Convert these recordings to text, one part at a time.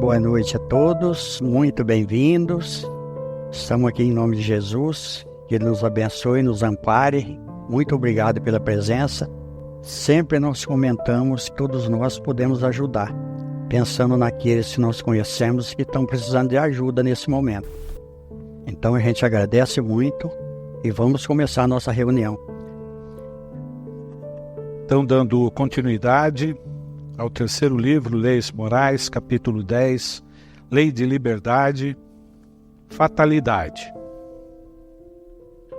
Boa noite a todos, muito bem-vindos. Estamos aqui em nome de Jesus, que Ele nos abençoe, nos ampare. Muito obrigado pela presença. Sempre nós comentamos que todos nós podemos ajudar, pensando naqueles que nós conhecemos que estão precisando de ajuda nesse momento. Então a gente agradece muito e vamos começar a nossa reunião. Então, dando continuidade ao terceiro livro, Leis Morais, capítulo 10, Lei de Liberdade, Fatalidade.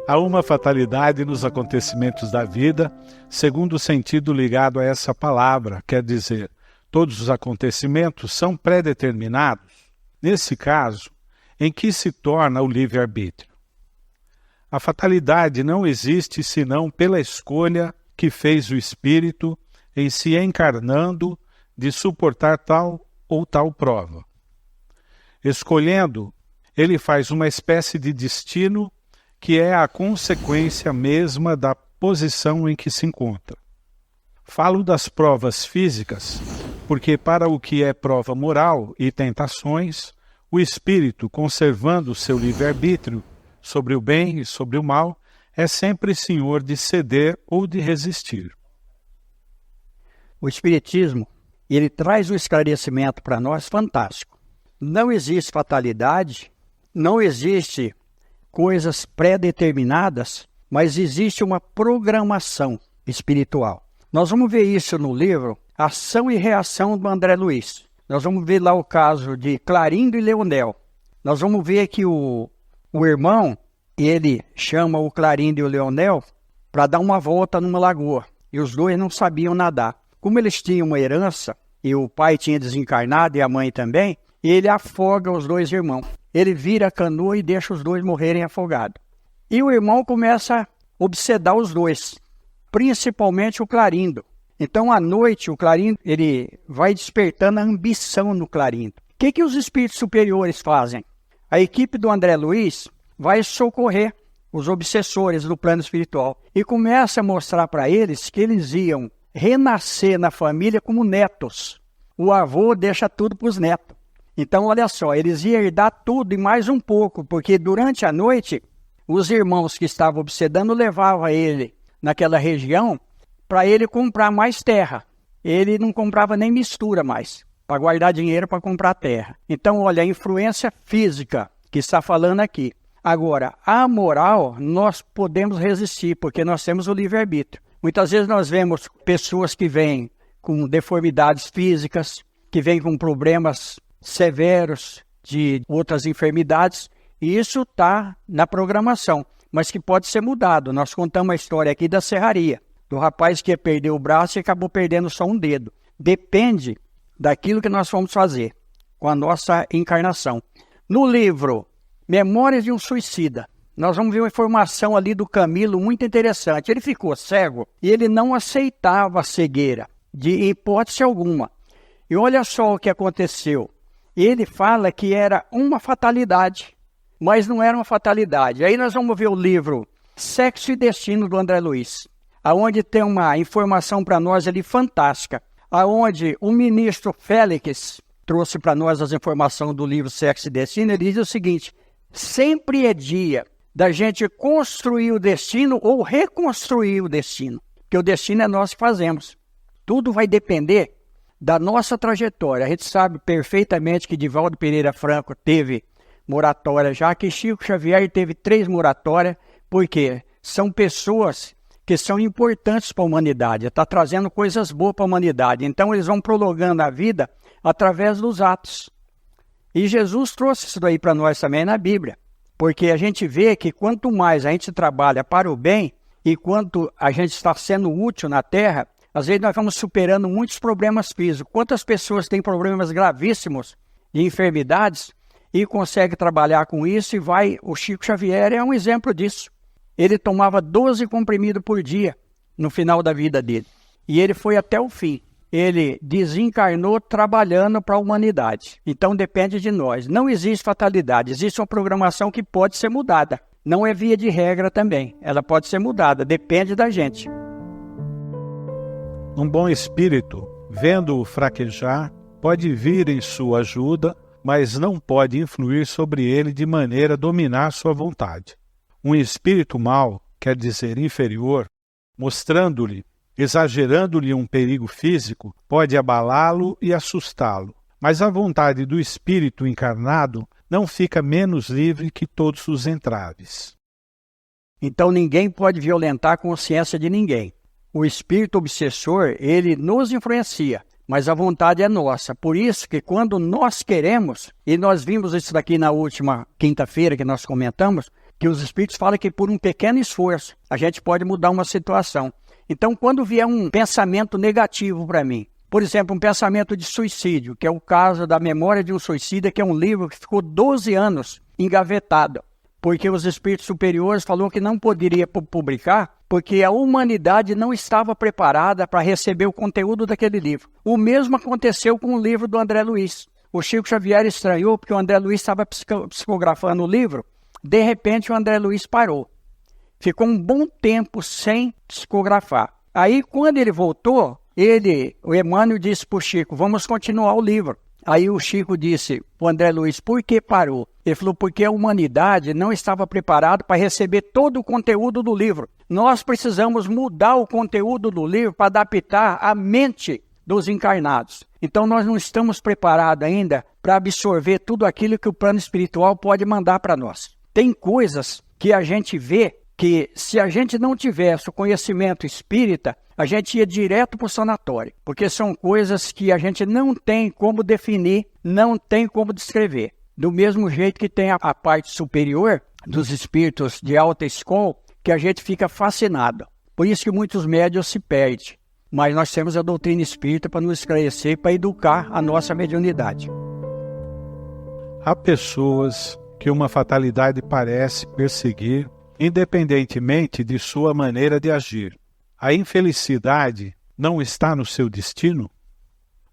Há uma fatalidade nos acontecimentos da vida, segundo o sentido ligado a essa palavra, quer dizer, todos os acontecimentos são pré-determinados, nesse caso, em que se torna o livre-arbítrio. A fatalidade não existe senão pela escolha que fez o Espírito em se encarnando de suportar tal ou tal prova. Escolhendo, ele faz uma espécie de destino que é a consequência mesma da posição em que se encontra. Falo das provas físicas, porque para o que é prova moral e tentações, o Espírito, conservando o seu livre-arbítrio sobre o bem e sobre o mal, é sempre senhor de ceder ou de resistir. O Espiritismo, ele traz um esclarecimento para nós fantástico. Não existe fatalidade, não existe coisas pré-determinadas, mas existe uma programação espiritual. Nós vamos ver isso no livro Ação e Reação do André Luiz. Nós vamos ver lá o caso de Clarindo e Leonel. Nós vamos ver que o irmão, ele chama o Clarindo e o Leonel para dar uma volta numa lagoa. E os dois não sabiam nadar. Como eles tinham uma herança, e o pai tinha desencarnado e a mãe também, ele afoga os dois irmãos. Ele vira a canoa e deixa os dois morrerem afogados. E o irmão começa a obsedar os dois, principalmente o Clarindo. Então, à noite, o Clarindo, ele vai despertando a ambição no Clarindo. O que os espíritos superiores fazem? A equipe do André Luiz vai socorrer os obsessores do plano espiritual e começa a mostrar para eles que eles iam renascer na família como netos. O avô deixa tudo para os netos. Então, olha só, eles iam herdar tudo e mais um pouco, porque durante a noite, os irmãos que estavam obsedando levavam ele naquela região para ele comprar mais terra. Ele não comprava nem mistura mais, para guardar dinheiro para comprar terra. Então, olha, a influência física que está falando aqui. Agora, a moral, nós podemos resistir, porque nós temos o livre-arbítrio. Muitas vezes nós vemos pessoas que vêm com deformidades físicas, que vêm com problemas severos de outras enfermidades, e isso está na programação, mas que pode ser mudado. Nós contamos a história aqui da serraria, do rapaz que ia perder o braço e acabou perdendo só um dedo. Depende daquilo que nós vamos fazer com a nossa encarnação. No livro Memórias de um Suicida, nós vamos ver uma informação ali do Camilo muito interessante. Ele ficou cego e ele não aceitava a cegueira, de hipótese alguma. E olha só o que aconteceu. Ele fala que era uma fatalidade, mas não era uma fatalidade. Aí nós vamos ver o livro Sexo e Destino do André Luiz, aonde tem uma informação para nós ali fantástica, aonde o ministro Félix trouxe para nós as informações do livro Sexo e Destino. Ele diz o seguinte: sempre é dia da gente construir o destino ou reconstruir o destino, porque o destino é nós que fazemos. Tudo vai depender da nossa trajetória. A gente sabe perfeitamente que Divaldo Pereira Franco teve moratória, já que Chico Xavier teve 3 moratórias, porque são pessoas que são importantes para a humanidade, está trazendo coisas boas para a humanidade. Então eles vão prolongando a vida através dos atos. E Jesus trouxe isso daí para nós também na Bíblia, porque a gente vê que quanto mais a gente trabalha para o bem e quanto a gente está sendo útil na Terra, às vezes nós vamos superando muitos problemas físicos. Quantas pessoas têm problemas gravíssimos de enfermidades e conseguem trabalhar com isso e vai... O Chico Xavier é um exemplo disso. Ele tomava 12 comprimidos por dia no final da vida dele. E ele foi até o fim. Ele desencarnou trabalhando para a humanidade. Então depende de nós. Não existe fatalidade. Existe uma programação que pode ser mudada. Não é via de regra também. Ela pode ser mudada. Depende da gente. Um bom espírito, vendo-o fraquejar, pode vir em sua ajuda, mas não pode influir sobre ele de maneira a dominar sua vontade. Um espírito mau, quer dizer inferior, mostrando-lhe, exagerando-lhe um perigo físico, pode abalá-lo e assustá-lo. Mas a vontade do espírito encarnado não fica menos livre que todos os entraves. Então ninguém pode violentar a consciência de ninguém. O espírito obsessor, ele nos influencia, mas a vontade é nossa. Por isso que quando nós queremos, e nós vimos isso daqui na última quinta-feira que nós comentamos, que os espíritos falam que por um pequeno esforço a gente pode mudar uma situação. Então quando vier um pensamento negativo para mim, por exemplo, um pensamento de suicídio, que é o caso da Memória de um Suicida, que é um livro que ficou 12 anos engavetado, porque os espíritos superiores falaram que não poderia publicar, porque a humanidade não estava preparada para receber o conteúdo daquele livro. O mesmo aconteceu com o livro do André Luiz. O Chico Xavier estranhou, porque o André Luiz estava psicografando o livro, de repente o André Luiz parou. Ficou um bom tempo sem psicografar. Aí, quando ele voltou, o Emmanuel disse para o Chico, vamos continuar o livro. Aí o Chico disse para o André Luiz, por que parou? Ele falou, porque a humanidade não estava preparada para receber todo o conteúdo do livro. Nós precisamos mudar o conteúdo do livro para adaptar a mente dos encarnados. Então nós não estamos preparados ainda para absorver tudo aquilo que o plano espiritual pode mandar para nós. Tem coisas que a gente vê que se a gente não tivesse o conhecimento espírita, a gente ia direto para o sanatório, porque são coisas que a gente não tem como definir, não tem como descrever. Do mesmo jeito que tem a parte superior dos espíritos de alta escola, que a gente fica fascinado. Por isso que muitos médiuns se perdem. Mas nós temos a doutrina espírita para nos esclarecer, para educar a nossa mediunidade. Há pessoas que uma fatalidade parece perseguir, independentemente de sua maneira de agir. A infelicidade não está no seu destino?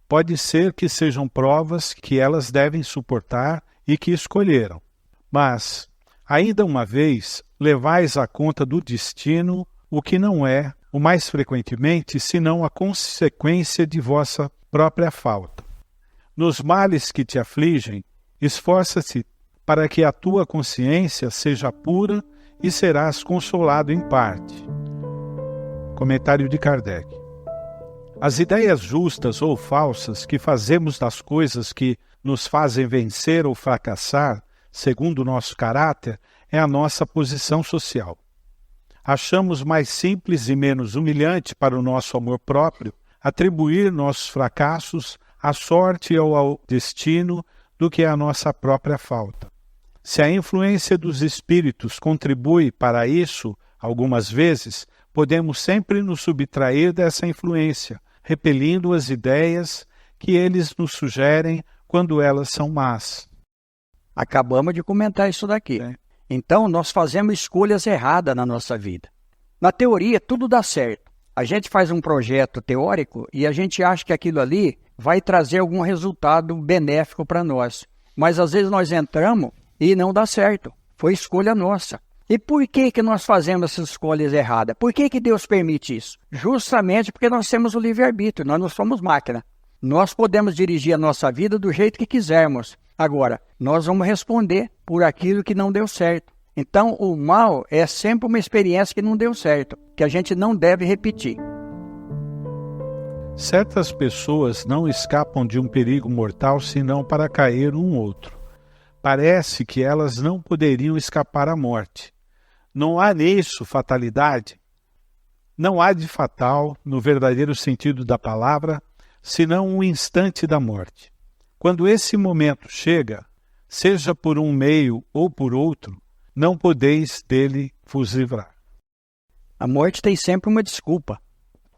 Pode ser que sejam provas que elas devem suportar e que escolheram. Mas, ainda uma vez, levais à conta do destino o que não é, o mais frequentemente, senão a consequência de vossa própria falta. Nos males que te afligem, esforça-te para que a tua consciência seja pura e serás consolado em parte. Comentário de Kardec. As ideias justas ou falsas que fazemos das coisas que nos fazem vencer ou fracassar, segundo o nosso caráter, é a nossa posição social. Achamos mais simples e menos humilhante para o nosso amor próprio atribuir nossos fracassos à sorte ou ao destino do que à nossa própria falta. Se a influência dos espíritos contribui para isso, algumas vezes, podemos sempre nos subtrair dessa influência, repelindo as ideias que eles nos sugerem quando elas são más. Acabamos de comentar isso daqui. Então, nós fazemos escolhas erradas na nossa vida. Na teoria, tudo dá certo. A gente faz um projeto teórico e a gente acha que aquilo ali vai trazer algum resultado benéfico para nós. Mas, às vezes, nós entramos e não dá certo. Foi escolha nossa. E por que nós fazemos essas escolhas erradas? Por que Deus permite isso? Justamente porque nós temos o livre-arbítrio, nós não somos máquina. Nós podemos dirigir a nossa vida do jeito que quisermos. Agora, nós vamos responder por aquilo que não deu certo. Então, o mal é sempre uma experiência que não deu certo, que a gente não deve repetir. Certas pessoas não escapam de um perigo mortal senão para cair um outro. Parece que elas não poderiam escapar à morte. Não há nisso fatalidade? Não há de fatal, no verdadeiro sentido da palavra, senão um instante da morte. Quando esse momento chega, seja por um meio ou por outro, não podeis dele vos livrar. A morte tem sempre uma desculpa.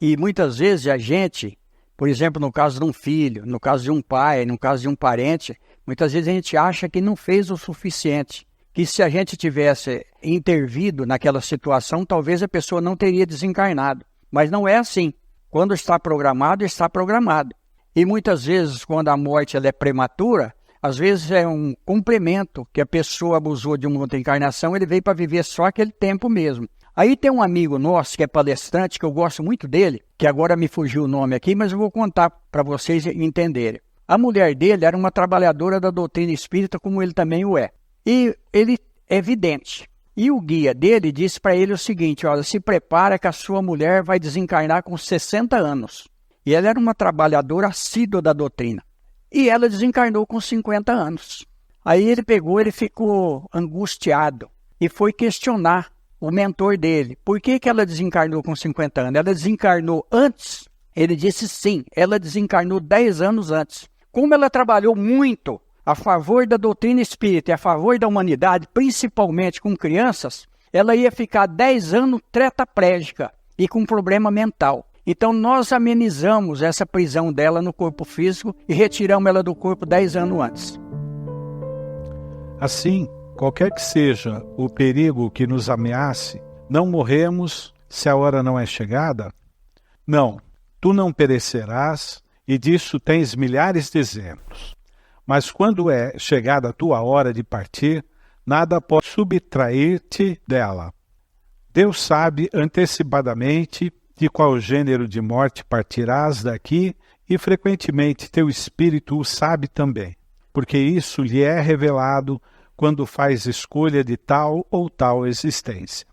E muitas vezes a gente, por exemplo, no caso de um filho, no caso de um pai, no caso de um parente, muitas vezes a gente acha que não fez o suficiente. Que se a gente tivesse intervido naquela situação, talvez a pessoa não teria desencarnado. Mas não é assim. Quando está programado, está programado. E muitas vezes, quando a morte ela é prematura, às vezes é um complemento que a pessoa abusou de uma outra encarnação, ele veio para viver só aquele tempo mesmo. Aí tem um amigo nosso que é palestrante, que eu gosto muito dele, que agora me fugiu o nome aqui, mas eu vou contar para vocês entenderem. A mulher dele era uma trabalhadora da doutrina espírita, como ele também o é. E ele é vidente. E o guia dele disse para ele o seguinte: olha, se prepara que a sua mulher vai desencarnar com 60 anos. E ela era uma trabalhadora assídua da doutrina. E ela desencarnou com 50 anos. Aí ele ficou angustiado e foi questionar o mentor dele. Por que ela desencarnou com 50 anos? Ela desencarnou antes? Ele disse sim, ela desencarnou 10 anos antes. Como ela trabalhou muito a favor da doutrina espírita e a favor da humanidade, principalmente com crianças, ela ia ficar 10 anos tetraplégica e com problema mental. Então nós amenizamos essa prisão dela no corpo físico e retiramos ela do corpo 10 anos antes. Assim, qualquer que seja o perigo que nos ameace, não morremos se a hora não é chegada? Não, tu não perecerás, e disso tens milhares de exemplos. Mas quando é chegada a tua hora de partir, nada pode subtrair-te dela. Deus sabe antecipadamente de qual gênero de morte partirás daqui, e frequentemente teu espírito o sabe também, porque isso lhe é revelado quando faz escolha de tal ou tal existência.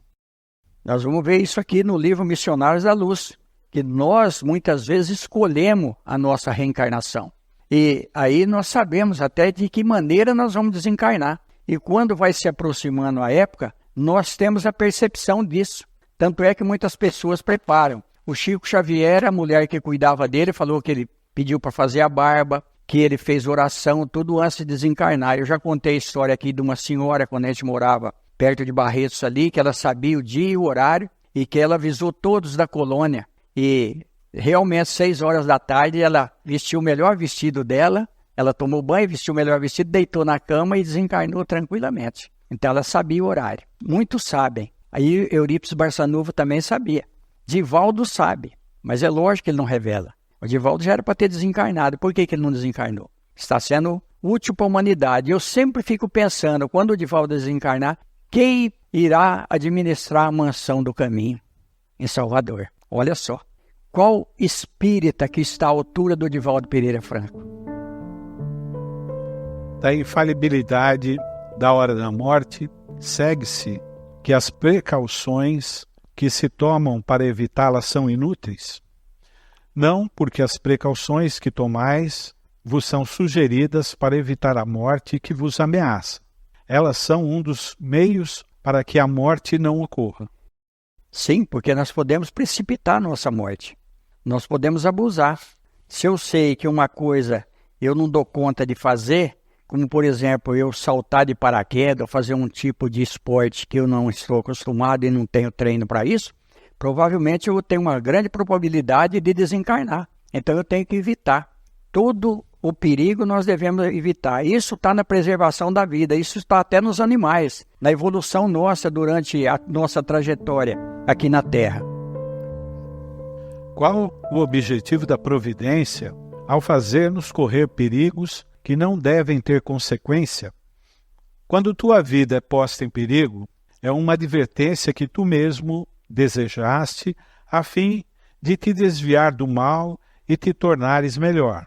Nós vamos ver isso aqui no livro Missionários da Luz, que nós muitas vezes escolhemos a nossa reencarnação. E aí nós sabemos até de que maneira nós vamos desencarnar. E quando vai se aproximando a época, nós temos a percepção disso. Tanto é que muitas pessoas preparam. O Chico Xavier, a mulher que cuidava dele, falou que ele pediu para fazer a barba, que ele fez oração, tudo antes de desencarnar. Eu já contei a história aqui de uma senhora, quando a gente morava perto de Barretos ali, que ela sabia o dia e o horário, e que ela avisou todos da colônia. E realmente, 6 horas da tarde, ela vestiu o melhor vestido dela, ela tomou banho, vestiu o melhor vestido, deitou na cama e desencarnou tranquilamente. Então ela sabia o horário. Muitos sabem. Aí Eurípides Barçanufo também sabia. Divaldo sabe, mas é lógico que ele não revela. O Divaldo já era para ter desencarnado. Por que ele não desencarnou? Está sendo útil para a humanidade. Eu sempre fico pensando, quando o Divaldo desencarnar, quem irá administrar a mansão do caminho em Salvador? Olha só. Qual espírita que está à altura do Divaldo Pereira Franco? Da infalibilidade da hora da morte, segue-se que as precauções que se tomam para evitá-la são inúteis? Não, porque as precauções que tomais vos são sugeridas para evitar a morte que vos ameaça. Elas são um dos meios para que a morte não ocorra. Sim, porque nós podemos precipitar a nossa morte. Nós podemos abusar. Se eu sei que uma coisa eu não dou conta de fazer, como por exemplo eu saltar de paraquedas ou fazer um tipo de esporte que eu não estou acostumado e não tenho treino para isso, provavelmente eu tenho uma grande probabilidade de desencarnar. Então eu tenho que evitar. Todo o perigo nós devemos evitar. Isso está na preservação da vida, isso está até nos animais, na evolução nossa durante a nossa trajetória aqui na Terra. Qual o objetivo da providência ao fazer-nos correr perigos que não devem ter consequência? Quando tua vida é posta em perigo, é uma advertência que tu mesmo desejaste a fim de te desviar do mal e te tornares melhor.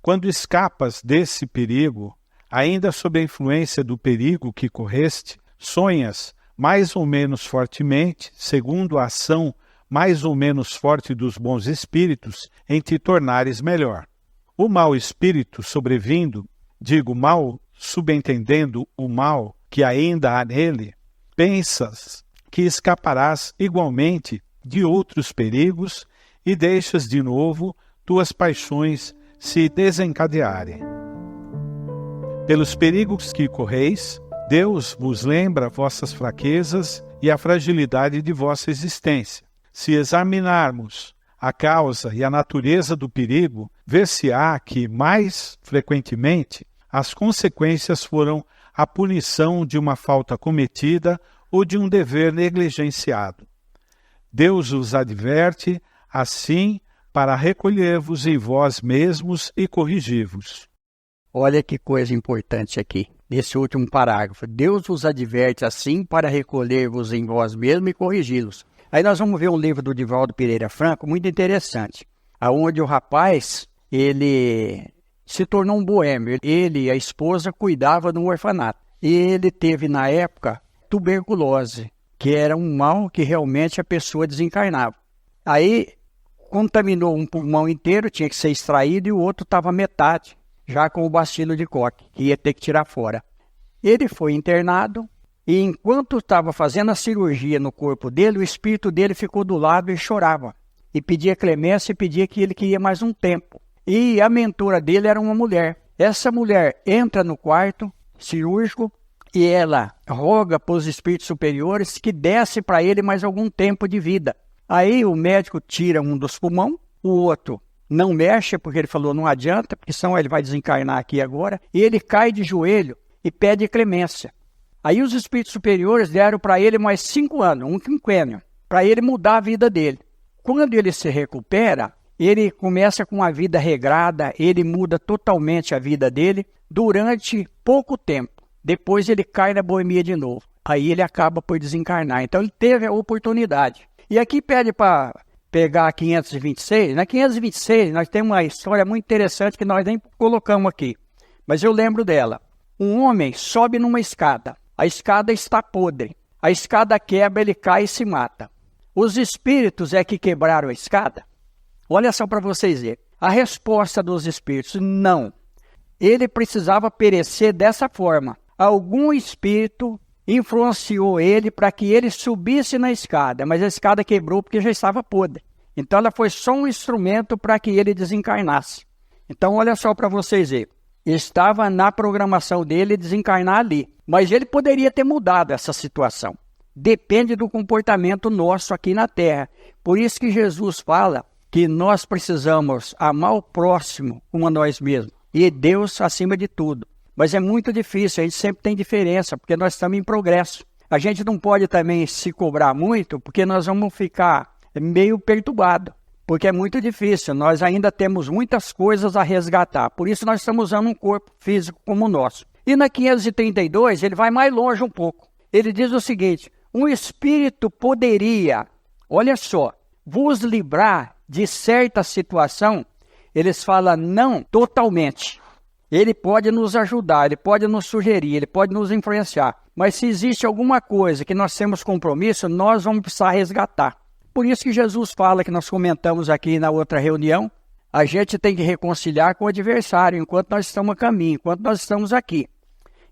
Quando escapas desse perigo, ainda sob a influência do perigo que correste, sonhas mais ou menos fortemente, segundo a ação mais ou menos forte dos bons espíritos, em te tornares melhor. O mau espírito sobrevindo, digo mal subentendendo o mal que ainda há nele, pensas que escaparás igualmente de outros perigos e deixas de novo tuas paixões se desencadearem. Pelos perigos que correis, Deus vos lembra vossas fraquezas e a fragilidade de vossa existência. Se examinarmos a causa e a natureza do perigo, ver-se-á que, mais frequentemente, as consequências foram a punição de uma falta cometida ou de um dever negligenciado. Deus os adverte, assim, para recolher-vos em vós mesmos e corrigir-vos. Olha que coisa importante aqui, nesse último parágrafo. Deus vos adverte assim para recolher-vos em vós mesmos e corrigi-los. Aí nós vamos ver um livro do Divaldo Pereira Franco, muito interessante, onde o rapaz, ele se tornou um boêmio. Ele e a esposa cuidavam de um orfanato. E ele teve, na época, tuberculose, que era um mal que realmente a pessoa desencarnava. Aí, contaminou um pulmão inteiro, tinha que ser extraído, e o outro estava metade, já com o bacilo de Koch, que ia ter que tirar fora. Ele foi internado, e enquanto estava fazendo a cirurgia no corpo dele, o espírito dele ficou do lado e chorava. E pedia clemência e pedia que ele queria mais um tempo. E a mentora dele era uma mulher. Essa mulher entra no quarto cirúrgico e ela roga para os espíritos superiores que desse para ele mais algum tempo de vida. Aí o médico tira um dos pulmões, o outro não mexe, porque ele falou não adianta, porque senão ele vai desencarnar aqui agora. E ele cai de joelho e pede clemência. Aí os espíritos superiores deram para ele mais 5 anos, um quinquênio, para ele mudar a vida dele. Quando ele se recupera, ele começa com uma vida regrada, ele muda totalmente a vida dele durante pouco tempo. Depois ele cai na boemia de novo. Aí ele acaba por desencarnar. Então ele teve a oportunidade. E aqui pede para pegar a 526. Na 526 nós temos uma história muito interessante que nós nem colocamos aqui. Mas eu lembro dela. Um homem sobe numa escada. A escada está podre. A escada quebra, ele cai e se mata. Os espíritos é que quebraram a escada? Olha só para vocês verem. A resposta dos espíritos, não. Ele precisava perecer dessa forma. Algum espírito influenciou ele para que ele subisse na escada, mas a escada quebrou porque já estava podre. Então ela foi só um instrumento para que ele desencarnasse. Então olha só para vocês verem. Estava na programação dele desencarnar ali, mas ele poderia ter mudado essa situação. Depende do comportamento nosso aqui na Terra. Por isso que Jesus fala que nós precisamos amar o próximo como a nós mesmos e Deus acima de tudo. Mas é muito difícil, a gente sempre tem diferença, porque nós estamos em progresso. A gente não pode também se cobrar muito, porque nós vamos ficar meio perturbados, porque é muito difícil, nós ainda temos muitas coisas a resgatar. Por isso nós estamos usando um corpo físico como o nosso. E na 532 ele vai mais longe um pouco. Ele diz o seguinte: um espírito poderia, olha só, vos livrar de certa situação. Eles falam não totalmente. Ele pode nos ajudar, ele pode nos sugerir, ele pode nos influenciar. Mas se existe alguma coisa que nós temos compromisso, nós vamos precisar resgatar. Por isso que Jesus fala, que nós comentamos aqui na outra reunião, a gente tem que reconciliar com o adversário enquanto nós estamos a caminho, enquanto nós estamos aqui.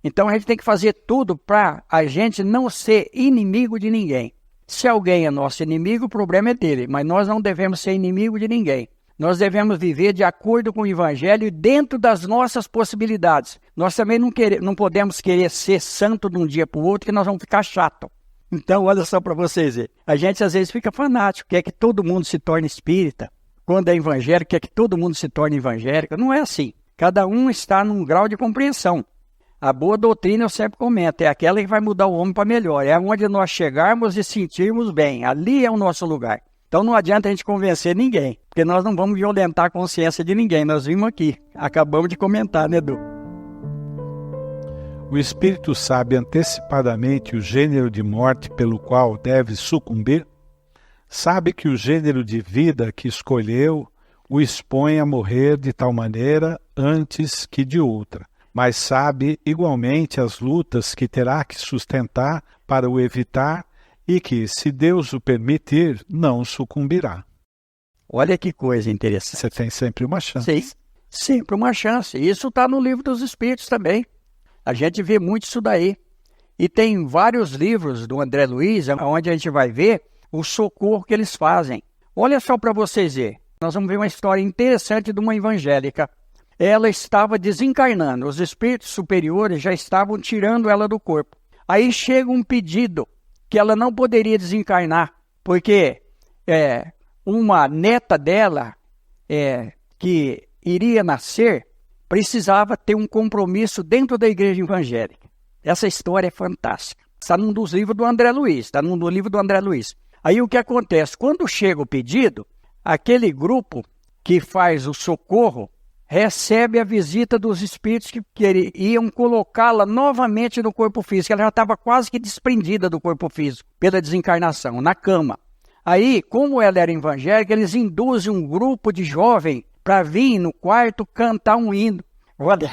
Então a gente tem que fazer tudo para a gente não ser inimigo de ninguém. Se alguém é nosso inimigo, o problema é dele, mas nós não devemos ser inimigo de ninguém. Nós devemos viver de acordo com o Evangelho e dentro das nossas possibilidades. Nós também não podemos querer ser santo de um dia para o outro, que nós vamos ficar chato. Então, olha só para vocês verem. A gente às vezes fica fanático, quer que todo mundo se torne espírita. Quando é evangélico, quer que todo mundo se torne evangélico. Não é assim. Cada um está num grau de compreensão. A boa doutrina, eu sempre comento, é aquela que vai mudar o homem para melhor. É onde nós chegarmos e sentirmos bem. Ali é o nosso lugar. Então não adianta a gente convencer ninguém, porque nós não vamos violentar a consciência de ninguém. Nós vimos aqui, acabamos de comentar, né, Edu? O espírito sabe antecipadamente o gênero de morte pelo qual deve sucumbir? Sabe que o gênero de vida que escolheu o expõe a morrer de tal maneira antes que de outra, mas sabe igualmente as lutas que terá que sustentar para o evitar e que, se Deus o permitir, não sucumbirá. Olha que coisa interessante. Você tem sempre uma chance. Sim, sempre uma chance. Isso está no Livro dos Espíritos também. A gente vê muito isso daí. E tem vários livros do André Luiz, onde a gente vai ver o socorro que eles fazem. Olha só para vocês verem. Nós vamos ver uma história interessante de uma evangélica. Ela estava desencarnando. Os espíritos superiores já estavam tirando ela do corpo. Aí chega um pedido que ela não poderia desencarnar, porque uma neta dela, que iria nascer, precisava ter um compromisso dentro da igreja evangélica. Essa história é fantástica. Está num dos livros do André Luiz, Aí o que acontece? Quando chega o pedido, aquele grupo que faz o socorro recebe a visita dos espíritos que iam colocá-la novamente no corpo físico. Ela já estava quase que desprendida do corpo físico pela desencarnação, na cama. Aí, como ela era evangélica, eles induzem um grupo de jovens para vir no quarto cantar um hino. olha,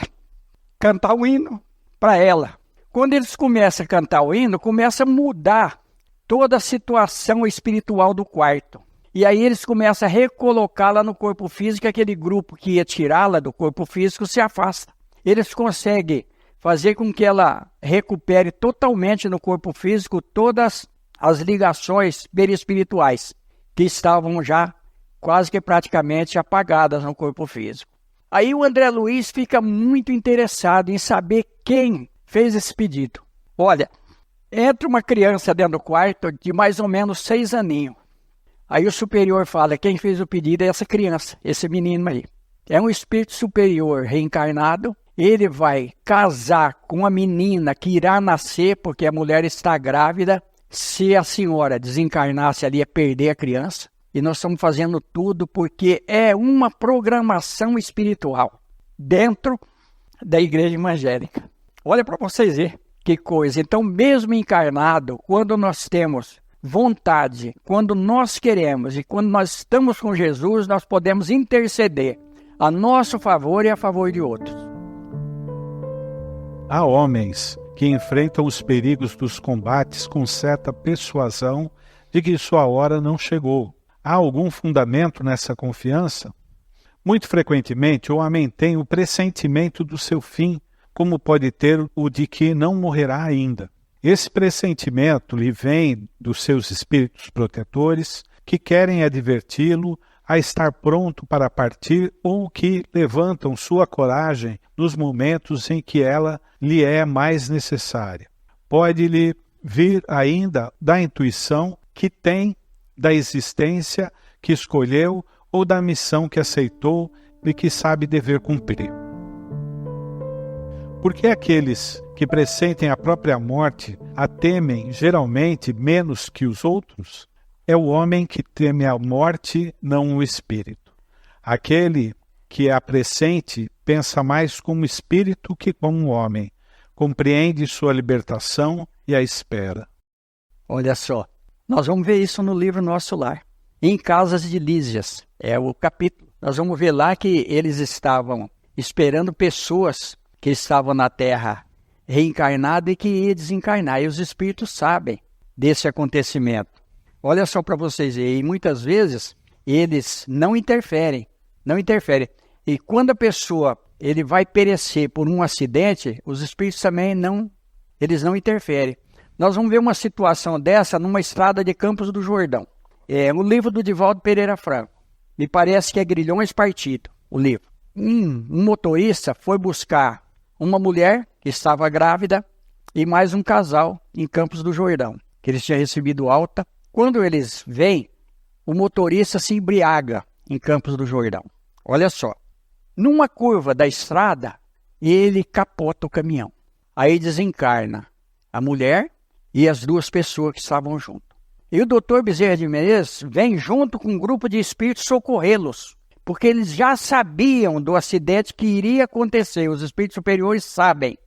cantar o hino para ela. Quando eles começam a cantar o hino, começa a mudar toda a situação espiritual do quarto. E aí eles começam a recolocá-la no corpo físico, aquele grupo que ia tirá-la do corpo físico se afasta. Eles conseguem fazer com que ela recupere totalmente no corpo físico todas as ligações perispirituais que estavam já quase que praticamente apagadas no corpo físico. Aí o André Luiz fica muito interessado em saber quem fez esse pedido. Olha, entra uma criança dentro do quarto de mais ou menos 6 aninhos. Aí o superior fala, quem fez o pedido é essa criança, esse menino aí. É um espírito superior reencarnado. Ele vai casar com a menina que irá nascer, porque a mulher está grávida. Se a senhora desencarnasse ali, ia perder a criança. E nós estamos fazendo tudo porque é uma programação espiritual dentro da igreja evangélica. Olha para vocês verem que coisa. Então, mesmo encarnado, quando nós temos vontade, quando nós queremos e quando nós estamos com Jesus, nós podemos interceder a nosso favor e a favor de outros. Há homens que enfrentam os perigos dos combates com certa persuasão de que sua hora não chegou. Há algum fundamento nessa confiança? Muito frequentemente, o homem tem o pressentimento do seu fim, como pode ter o de que não morrerá ainda. Esse pressentimento lhe vem dos seus espíritos protetores, que querem adverti-lo a estar pronto para partir ou que levantam sua coragem nos momentos em que ela lhe é mais necessária. Pode-lhe vir ainda da intuição que tem da existência que escolheu ou da missão que aceitou e que sabe dever cumprir. Porque aqueles que pressentem a própria morte a temem geralmente menos que os outros? É o homem que teme a morte, não o espírito. Aquele que a pressente pensa mais como espírito que como homem, compreende sua libertação e a espera. Olha só, nós vamos ver isso no livro Nosso Lar, em Casas de Lísias, é o capítulo. Nós vamos ver lá que eles estavam esperando pessoas que estavam na Terra reencarnadas e que iam desencarnar, e os espíritos sabem desse acontecimento. Olha só para vocês verem, e muitas vezes eles não interferem. E quando a pessoa ele vai perecer por um acidente, os espíritos também não interferem. Nós vamos ver uma situação dessa numa estrada de Campos do Jordão. É o livro do Divaldo Pereira Franco. Me parece que é Grilhões Partido, o livro. Um motorista foi buscar uma mulher que estava grávida e mais um casal em Campos do Jordão, que eles tinham recebido alta. Quando eles vêm, o motorista se embriaga em Campos do Jordão. Olha só, numa curva da estrada, ele capota o caminhão. Aí desencarna a mulher e as 2 pessoas que estavam junto. E o doutor Bezerra de Menezes vem junto com um grupo de espíritos socorrê-los, porque eles já sabiam do acidente que iria acontecer. Os espíritos superiores sabem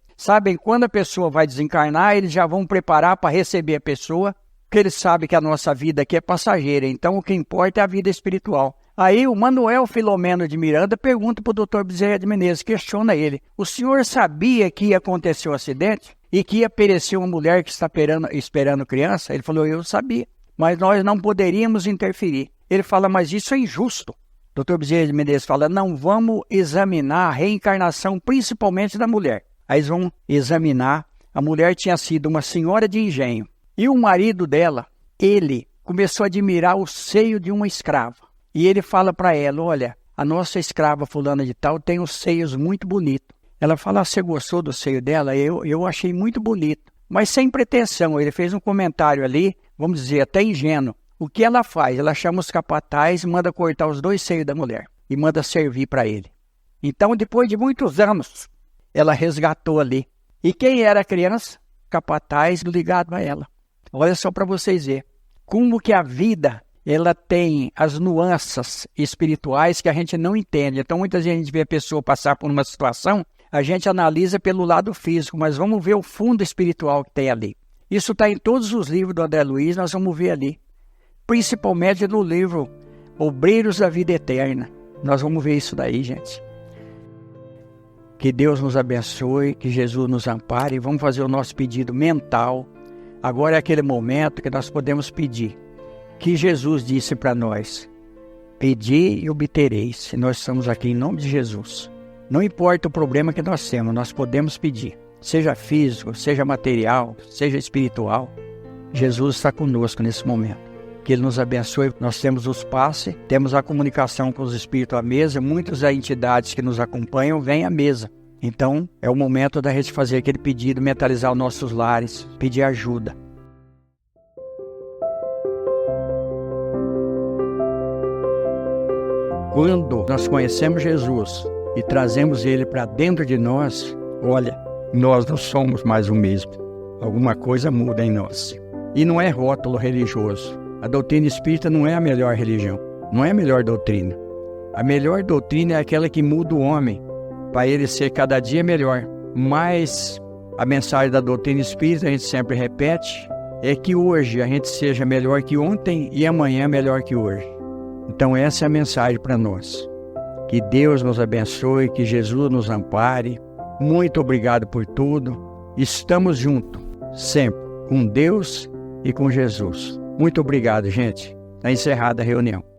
quando a pessoa vai desencarnar, eles já vão preparar para receber a pessoa, porque eles sabem que a nossa vida aqui é passageira, então o que importa é a vida espiritual. Aí o Manuel Filomeno de Miranda pergunta para o doutor Bezerra de Menezes, questiona ele, o senhor sabia que ia acontecer o acidente e que ia perecer uma mulher que está esperando criança? Ele falou, eu sabia, mas nós não poderíamos interferir. Ele fala, mas isso é injusto. O doutor Bezerra de Menezes fala, não vamos examinar a reencarnação principalmente da mulher. Aí eles vão examinar, a mulher tinha sido uma senhora de engenho. E o marido dela, ele começou a admirar o seio de uma escrava. E ele fala para ela, olha, a nossa escrava fulana de tal tem os seios muito bonitos. Ela fala, você gostou do seio dela? Eu achei muito bonito. Mas sem pretensão, ele fez um comentário ali, vamos dizer, até ingênuo. O que ela faz? Ela chama os capatazes, manda cortar os 2 seios da mulher e manda servir para ele. Então, depois de muitos anos, ela resgatou ali. E quem era a criança? Capataz ligado a ela. Olha só para vocês verem como que a vida ela tem as nuances espirituais que a gente não entende. Então, muitas vezes a gente vê a pessoa passar por uma situação, a gente analisa pelo lado físico, mas vamos ver o fundo espiritual que tem ali. Isso está em todos os livros do André Luiz, nós vamos ver ali. Principalmente no livro Obreiros da Vida Eterna. Nós vamos ver isso daí, gente. Que Deus nos abençoe, que Jesus nos ampare. Vamos fazer o nosso pedido mental. Agora é aquele momento que nós podemos pedir. Que Jesus disse para nós: pedi e obtereis. E nós estamos aqui em nome de Jesus. Não importa o problema que nós temos, nós podemos pedir. Seja físico, seja material, seja espiritual. Jesus está conosco nesse momento. Que Ele nos abençoe. Nós temos os passes, temos a comunicação com os espíritos à mesa. Muitas entidades que nos acompanham vêm à mesa. Então, é o momento da gente fazer aquele pedido, mentalizar os nossos lares, pedir ajuda. Quando nós conhecemos Jesus e trazemos Ele para dentro de nós, olha, nós não somos mais o mesmo. Alguma coisa muda em nós. E não é rótulo religioso. A doutrina espírita não é a melhor religião, não é a melhor doutrina. A melhor doutrina é aquela que muda o homem, para ele ser cada dia melhor. Mas a mensagem da doutrina espírita, a gente sempre repete, é que hoje a gente seja melhor que ontem e amanhã melhor que hoje. Então essa é a mensagem para nós. Que Deus nos abençoe, que Jesus nos ampare. Muito obrigado por tudo. Estamos juntos, sempre, com Deus e com Jesus. Muito obrigado, gente. Está encerrada a reunião.